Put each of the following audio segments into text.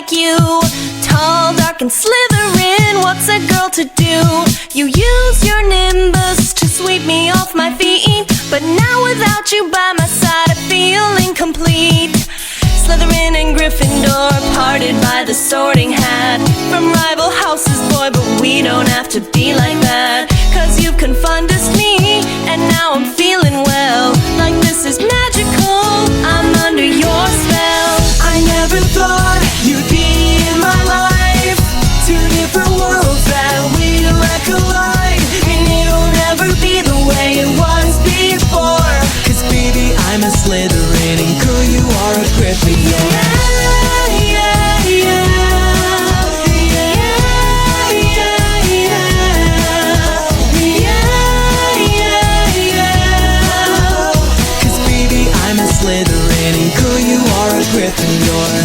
like you. Tall, dark, and Slytherin, what's a girl to do? You use your nimbus to sweep me off my feet, but now without you by my side I feel incomplete. Slytherin and Gryffindor parted by the sorting hat. From rival houses, boy, but we don't have to be like that. Cause you've confunded me, and now I'm feeling well. Like this is magical, I'm under your spell. I never thought you'd be in my life. Two different worlds that we like collide, and it'll never be the way it was before. Cause baby, I'm a Slytherin, and girl, you are a Gryffindor.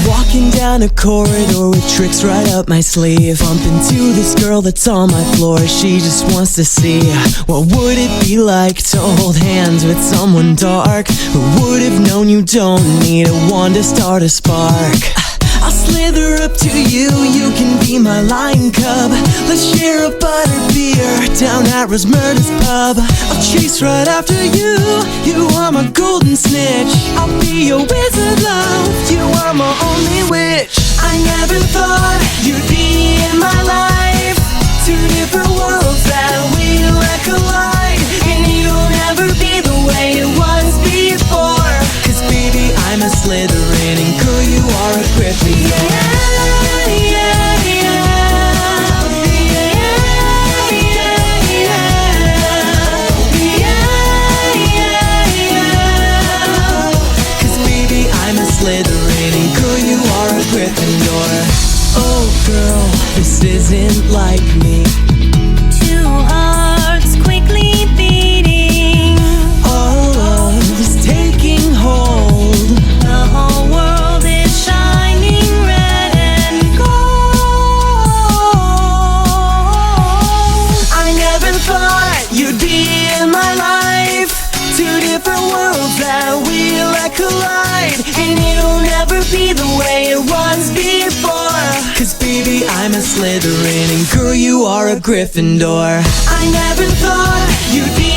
Walking down a corridor with tricks right up my sleeve. Bump into this girl that's on my floor. She just wants to see what would it be like to hold hands with someone dark. Who would have known you don't need a wand to start a spark? I'll slither up to you, you can be my lion cub. Let's share a butter beer down at Rosmerda's pub. I'll chase right after you, you are my golden snitch. I'll be your wizard love, you are my only witch. I never thought you'd be in my life. Two different worlds that we like collide, and you'll never be the way it was before. Cause baby, I'm a Slytherin, and girl, you are a Gryffindor. Slytherin, and girl, you are a Gryffindor. Oh girl, this isn't like me. Two hearts quickly beating. All love is taking hold. The whole world is shining red and gold. I never thought you'd be in my life. Two different worlds that we like collide, and it'll never be the way it was before. Cause baby, I'm a Slytherin, and girl, you are a Gryffindor. I never thought you'd be